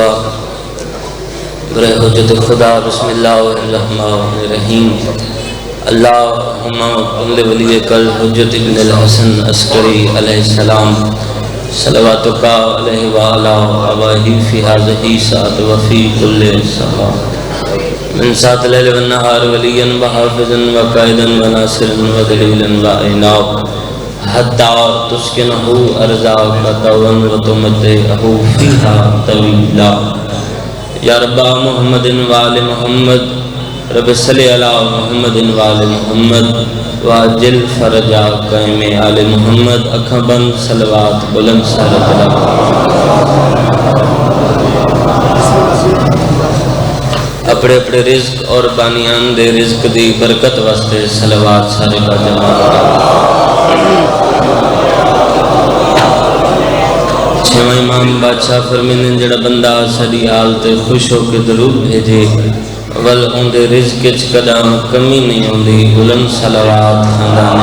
دعا برائے حجت خدا بسم اللہ الرحمن الرحیم اللہم صل ولی کل حجت ابن الحسن عسکری علیہ السلام صلواتک علیہ وعلا اباہی فی حاضہی ساعت وفی کل صحا من ساعت لیل والنہار ولیا وحافظا وقائدا وناصرا ودلیلا وعناب حتی تسکنہو ارزاق طوعا وتمتعہو فیہا طویلا یا رب محمد وآل محمد رب صلی علی محمد وآل محمد واجل فرجا قائم آل محمد اکھاں بند صلوات بلند سارت اپنے اپنے رزق اور بانیان دے رزق دی برکت واسطے صلوات سارے کا چھواں امام بادشاہ فرمیندن جڑا بندہ ساری حال تے خوش ہو کے درود بھیجے ول اون دے رزق وچ کدا کمی نہیں ہوندی بلند صلوات خاندان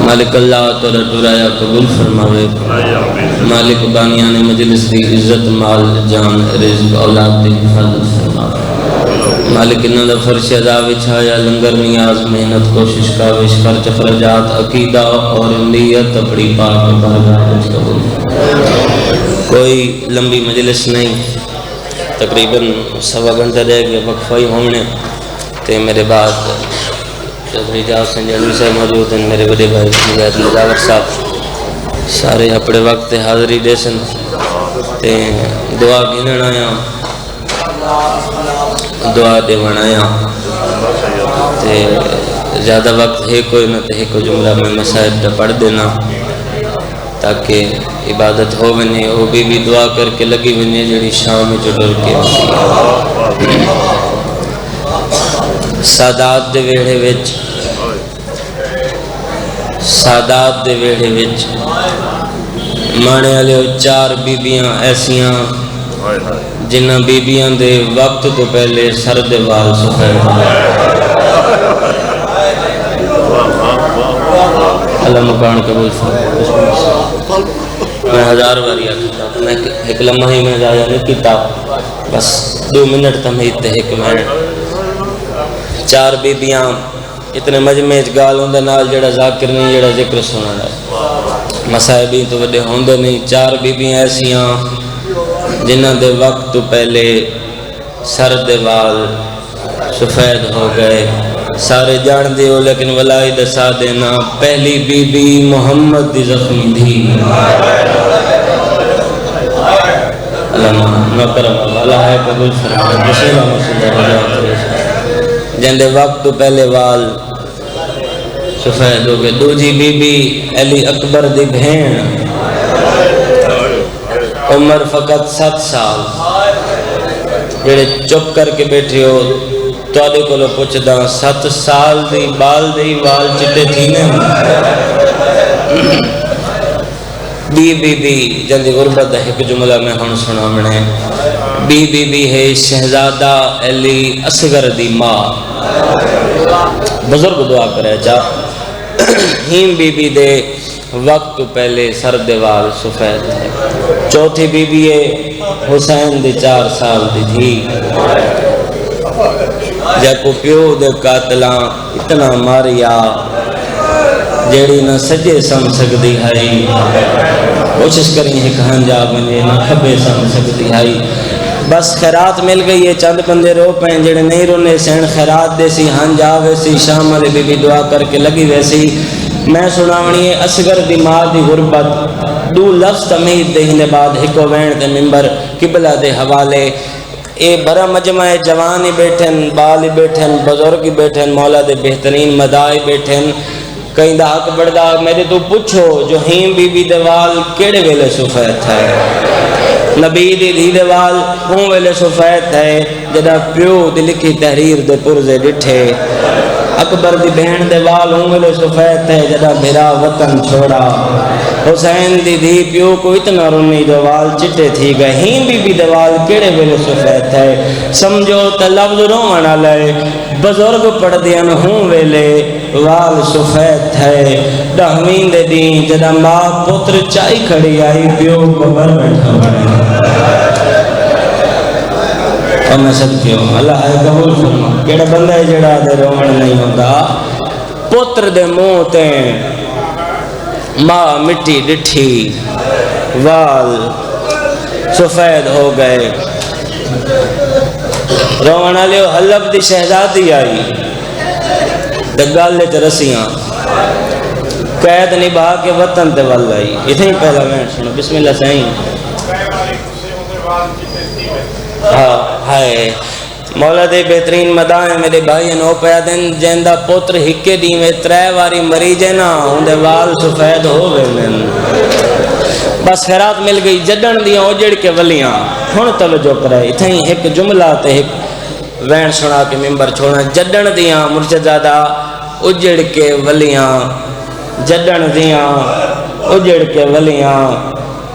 مالک اللہ توڑا ٹرایا قبول فرماوے مالک بانیان مجلس دی عزت مال جان رزق اولاد دی حفاظت فرماوے مالک انہوں دا فرش عذاب چھایا لنگر نیاز محنت کوشش کاوش خرچ خرجات عقیدہ اور نیت اپنی پاک بارگاہ وچ قبول کوئی لمبی مجلس نہیں تقریباً سوا گھنٹہ رہ گئے وقفہ ہی ہونے تے میرے بعد چودھری جاؤ سنجھڑوی صاحب موجود ہیں میرے بڑے بھائی مجاہد مظاہر صاحب سارے اپنے وقت حاضری دے سن تے دعا گھنن آیا دعا دے بنایا تے زیادہ وقت ہے کوئی نہ تے کو جملہ میں مسائل دا پڑھ دینا تاکہ عبادت ہو بنے وہ بھی دعا کر کے لگی بنے جڑی شام میں چڑھر کے سادات دے ویڑے وچ سادات دے ویڑے وچ مانے والے چار بیبیاں ایسیاں جنہ بیبیاں دے وقت تو پہلے سر دے وال سفید اللہ مکان قبول فرمائے میں ہزار باری آتا میں ایک لمحہ ہی میں جایا نہیں کتاب بس 2 منٹ تمہیں تے ایک منٹ چار بیبیاں اتنے مجمع گال ہوندے نال جڑا ذاکر نہیں جڑا ذکر سنا ہے مسائبی تو وڈے ہوندے نہیں چار بیبیاں ایسیاں جنہ دے وقت تو پہلے سر دے وال سفید ہو گئے سارے جان دے ہو لیکن ولائی دسا دینا پہلی بی بی محمد دی زخمی تھی اللہ کرم اللہ ہے قبول فرمائے بسم اللہ مسجد جن دے وقت تو پہلے وال سفید ہو گئے دوجی بی بی علی اکبر دی بہن عمر فقط 7 سال جڑے چپ کر کے بیٹھے ہو تو آدھے کو لو پوچھدا 7 سال دی بال دی وال چٹے تھینے بی جندی غربت ایک جملہ میں ہن سنا منے بی ہے شہزادہ علی اصغر دی ماں بزرگ دعا کرے چاہ ہیم بی دے وقت تو پہلے سر دیوال سفید ہے چوتھی بی بی حسین دی 4 سال دی تھی جب کو پیو دے قاتلاں اتنا ماریا جیڑی نہ سجے سم سکتی ہے کوشش کریں ایک ہنجا بنے نہ کھبے سم سکتی ہے بس خیرات مل گئی ہے چند بندے رو پہیں جڑے نہیں رونے سین خیرات دے سی ہنجا ویسی شام علی بی بی دعا کر کے لگی ویسی میں سناونی اصغر دی ماں دی غربت 2 لفظ تمہید دہنے بعد ہکو وین دے ممبر قبلہ دے حوالے اے برا مجمع جوان ہی بیٹھن بال ہی بیٹھن بزرگ ہی بیٹھن مولا دے بہترین مدائی بیٹھن کہیں دا حق بڑھدا میرے تو پوچھو جو ہیم بی بی دے وال کیڑے ویلے سفید ہے نبی دی دھی دے وال ہوں ویلے سفید ہے جدا پیو دی لکھی تحریر دے پرزے ڈٹھے اکبر دی بہن دے وال ہوں ویلے سفید ہے جدا بھرا وطن چھوڑا حسین دی دھی پیو کو اتنا رونی جو وال چٹے تھی گئے ہی بی دوال کیڑے ویلے سفید ہے سمجھو تا لفظ رومن لے بزرگ پڑھ دیان ہوں ویلے وال سفید ہے دہوین دے دین جدا ماں پتر چائی کھڑی آئی پیو کو بر بیٹھا بڑھے اور میں سب کیوں اللہ ہے قبول فرما کیڑا بندہ ہے جڑا دے رومن نہیں ہوتا پتر دے منہ تے ماں مٹی ڈٹھی وال سفید ہو گئے رومن لیو حلب دی شہزادی آئی دگالے تے رسیاں قید نبھا کے وطن تے وال آئی اتنی پہلا میں سنو بسم اللہ سائیں ہائے مولا دے بہترین مدائیں میرے بھائی نو پیادن جیندہ پتر ہکے دی میں ترے واری مریجے نا اندے وال سفید ہو گئے میں بس خیرات مل گئی جڈن دیاں اجڑ کے ولیاں ہن توجہ کرے اتھیں ایک جملہ تے ایک وین سنا کے ممبر چھوڑنا جڈن دیاں مرشد زادہ اجڑ کے ولیاں جڈن دیاں اجڑ کے ولیاں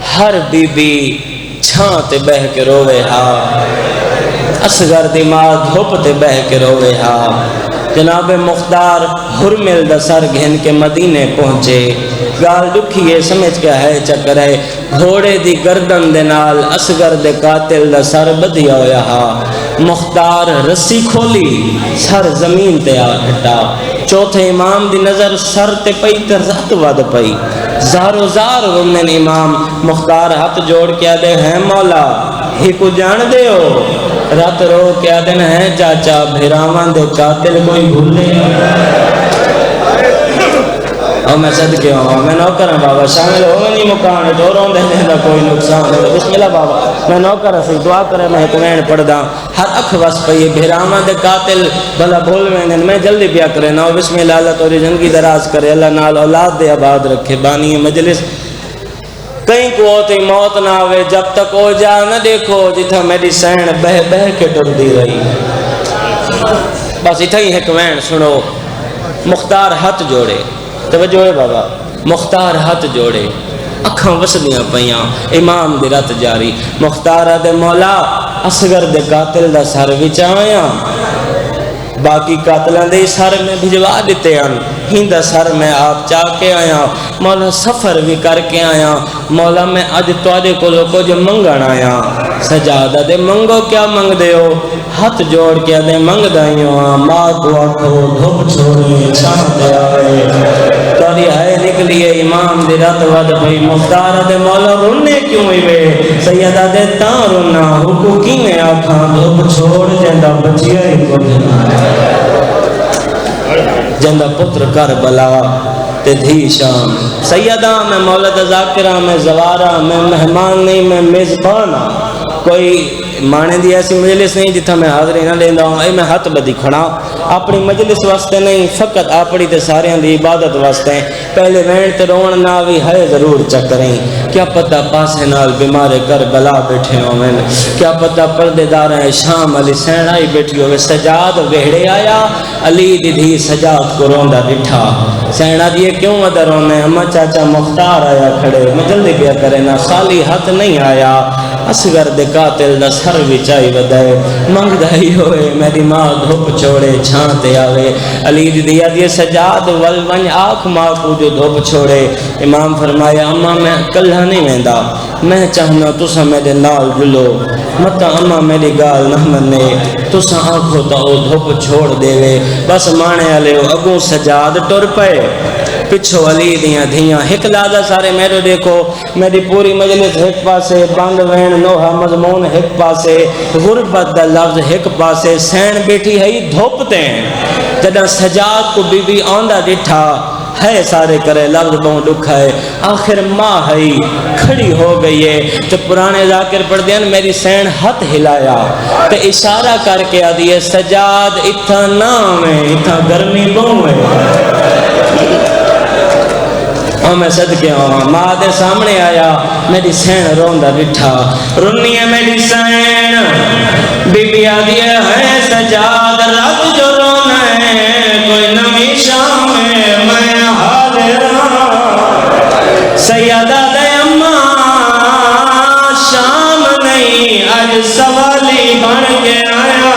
ہر بی بی چھاں تے بہ کے روے ہاں اصغر دی ماں دھوپ تے بہ کے روے ہاں جناب مختار حرمل دا سر گھن کے مدینے پہنچے گال دکھیے سمجھ کے ہے چکر ہے گھوڑے دی گردن دے نال اصغر دے قاتل دا سر بدیا ہویا ہاں مختار رسی کھولی سر زمین تے آ گھٹا چوتھے امام دی نظر سر تے پئی تے رات ود پئی زارو زار رومن امام مختار ہاتھ جوڑ کے دے ہیں مولا ہی کو جان دے ہو رات رو کیا دن ہے چاچا بھیرامان دے قاتل کوئی بھولے اور میں صدقے ہوں میں نوکر ہوں بابا شامل ہو نہیں مکان جو رون دے دا کوئی نقصان ہے بسم اللہ بابا میں نوکر ہوں دعا کرے میں حکمین پڑھ دا ہر اکھ وس پئی بھیرامان دے قاتل بھلا بھول میں جلدی بیا کرے نا بسم اللہ اللہ توری زندگی دراز کرے اللہ نال اولاد دے آباد رکھے بانی مجلس کہیں کو ہوتی موت نہ ہوئے جب تک ہو جا نہ دیکھو جتھا میری سین بہ بہ کے ٹر دی رہی بس اتھا ہی حکمین سنو مختار ہاتھ جوڑے توجہ ہے بابا مختار ہاتھ جوڑے اکھاں وسدیاں پئیاں امام دی رات جاری مختار دے مولا اصغر دے قاتل دا سر وچ آیا باقی قاتلان دے سر میں بھجوا دیتے ہیں ہندہ سر میں آپ چاہ کے آیا مولا سفر بھی کر کے آیا مولا میں آج توڑے کو لوگو جو منگن آیا سجادہ دے منگو کیا منگ دے ہو ہاتھ جوڑ کے دے منگ دائیوں ماں کو آنکھو دھوپ چھوڑی چھانتے آئے توڑی ہے نکلیے امام دی رات ود بھئی مختار دے مولا رونے کیوں ہوئے سیدہ دے تاں رونا حقوقی میں آکھاں دھوپ چھوڑ جندہ بچیا ہی کو جندہ پتر کربلا تے دھی شام سیدہ میں مولد ذاکرہ میں زوارہ میں مہمان نہیں میں میزبانہ کوئی مانے دی ایسی مجلس نہیں جتھا میں حاضری نہ لیندہ ہوں اے میں ہاتھ بدی کھڑا اپنی مجلس واسطے نہیں فقط اپنی تے سارے دی عبادت واسطے پہلے وین تے رون نہ بھی ہے ضرور چکریں کیا پتہ پاسے نال بیمارے کربلا بیٹھے ہوئے کیا پتہ پردے دار ہیں شام علی سینائی بیٹھی ہوئے سجاد وہڑے آیا علی دی دھی سجاد کو روندہ ڈٹھا سینا دیئے کیوں مدر ہونے اما چاچا مختار آیا کھڑے میں جلدی بیا کرے نا خالی ہاتھ نہیں آیا اصغر دے قاتل دا سر وچائی ودائے منگ دائی ہوئے میری ماں دھوپ چھوڑے چھانتے آوے علی دی دیا دیئے سجاد والونج آنکھ ماں کو جو دھوپ چھوڑے امام فرمایا اما میں کلہ نہیں ویندہ میں چاہنا تسا میرے نال جلو متا اما میری گال نہ منے تسا آنکھو تا او دھوپ چھوڑ دے وے بس مانے علیہ اگوں سجاد ٹر پے پچھو علی دیاں دھیاں ہک لازہ سارے میرے دیکھو میری پوری مجلس ہک پاسے بند وین نوحہ مضمون ہک پاسے غربت دا لفظ ہک پاسے سین بیٹھی ہے دھوپتے ہیں جدہ سجاد کو بی بی آندہ ڈٹھا ہے سارے کرے لفظ بہت دکھا ہے آخر ماں ہے کھڑی ہو گئی ہے تو پرانے ذاکر پڑھ دیا میری سین ہاتھ ہلایا تو اشارہ کر کے آدھی ہے سجاد اتھا نام ہے اتھا گرمی بہوں ہے اور میں صدقے ہوں ماں دے سامنے آیا میری سین روندہ بٹھا رنی ہے میری سین بی بی آدھی ہے سجاد رب جو رونا ہے کوئی نمی شام میں حاضر سیدہ دے اماں شام نہیں اج سوالی بن کے آیا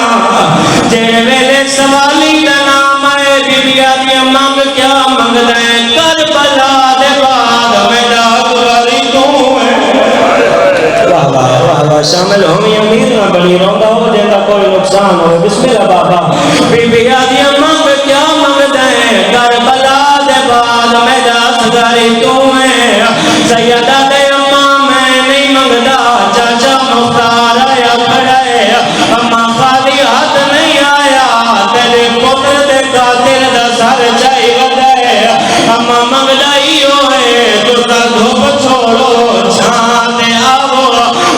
جڑے ویلے سوالی دا نام ہے بی بی آدی منگ کیا منگ دیں کربلا دے بعد میرا گواری تو ہے واہ واہ واہ واہ شامل ہوئی امیر نہ بنی روندا ہو جیتا کوئی نقصان ہو بسم اللہ بابا بی بی آدی منگ کیا منگ دیں کربلا دے بعد میرا گواری تو ہے سیدہ دے اماں میں نہیں منگدا چاچا مختار آیا کھڑا ہے اماں خالی ہاتھ نہیں آیا تیرے پتر دے قاتل دا سر چاہی ودا ہے اماں منگدا ہی ہوئے تو تا دھوپ چھوڑو چھان دے آو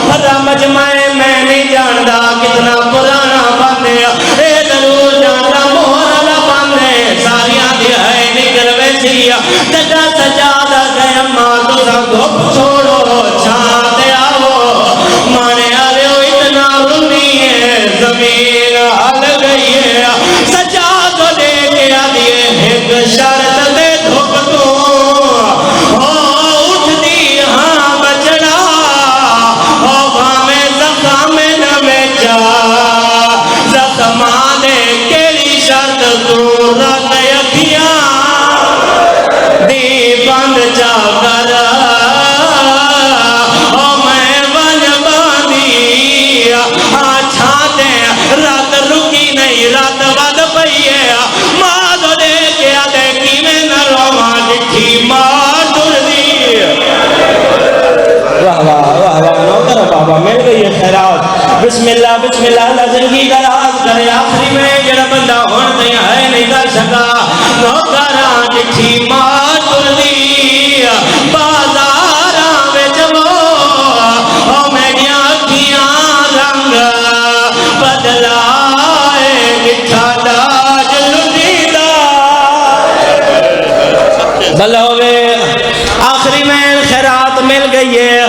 پتا مجمع میں نہیں جاندا کتنا پرانا باندے اے ضرور جاندا مہر والا باندے ساریاں دی ہے نکل ویسی تجا سجادہ دے اماں تو تا دھوپ چھوڑو چھان دے آو مانے آلے ہو اتنا رونی ہے زمین ہل گئی ہے سجاد دے کے آدھیے ایک شرط دے دھوپ تو اٹھ دی ہاں بچڑا میں زخم نہ بیچا زخمان دے کیلی شرط تو رکھ اکھیاں دی بند جا کر میں ون باندھی چھاتے رات رکی نہیں رات ود پئی ہے ماں تو دے کے آدھے کی میں نہ رواں ڈٹھی ماں ٹر دی واہ واہ واہ واہ نوکر بابا مل گئی ہے خیرات بسم اللہ اللہ زندگی کا راز کرے آخری میں جڑا بندہ ہون تے ہے نہیں کر سکا نوکراں ڈٹھی ماں ٹر دی بازاراں وچ وہ میریاں اکھیاں رنگ بدلائے مٹھا تاج لٹی دا بھلا ہوئے آخری میں خیرات مل گئی ہے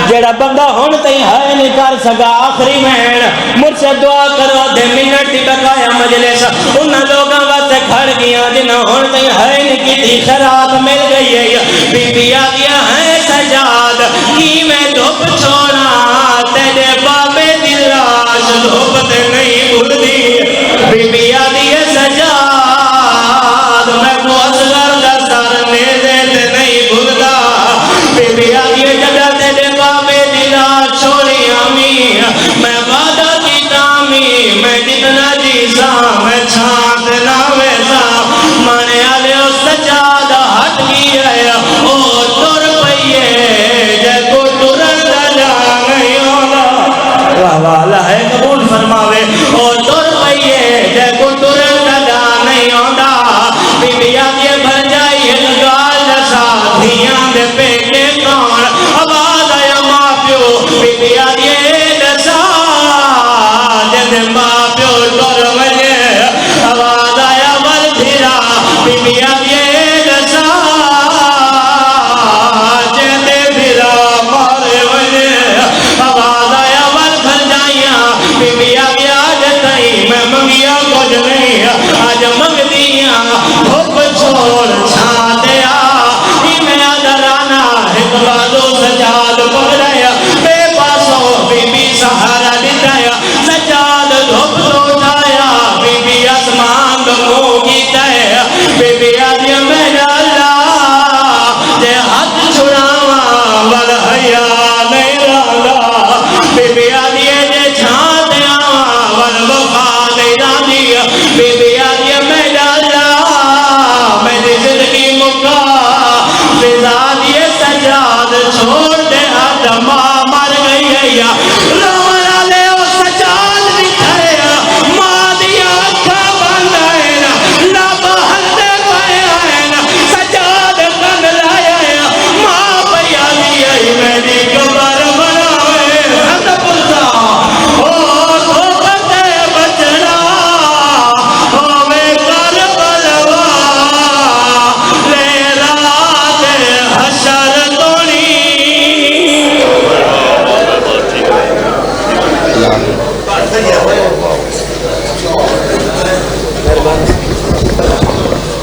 جڑا بندہ ہون تے ہے نہیں کر سکا آخری میں مجھ سے دعا کرو دے منٹ دی بقایا مجلس ان لوگاں واسطے کھڑ گیا جنہاں ہون تے ہے نہیں کی خیرات مل گئی ہے بی بی آدیا ہے سجاد کی میں دھوپ چھوڑا تیرے بابے دی لاش دھوپ تے نہیں بھولدی بی بی آدی ہے سجاد میں کو اصغر دا سر نیزے تے نہیں بھولدا بی بی آدی ہے جگہ تیرے بابے دی لاش چھوڑی آمی میں وعدہ کی تامی میں جتنا جیسا میں چھانت نہ ویسا مانے آلے او سجاد ہٹ گیا ہے او تر پئیے جے کو ترن دا نہیں ہونا واہ واہ اللہ ہے قبول فرماوے او تر پئیے جے کو ترن دا نہیں ہونا بی بی آدھے بھر جائی ہے گال جسا دھیاں دے پیکے کون آواز آیا ماں پیو بی بی آدھے جسا جے ماں پیو تر وجے آواز آیا ور دھیرا بی بی آدھے جسا جے دھیرا مارے وجے آواز آیا ور بھر جائیاں بی بی آدھے آج تئی میں منگیا کچھ نہیں آج منگ دیاں دھوپ چھوڑ چھا دیا میں آدھرانا ایک بازو سجاد پڑھ رہے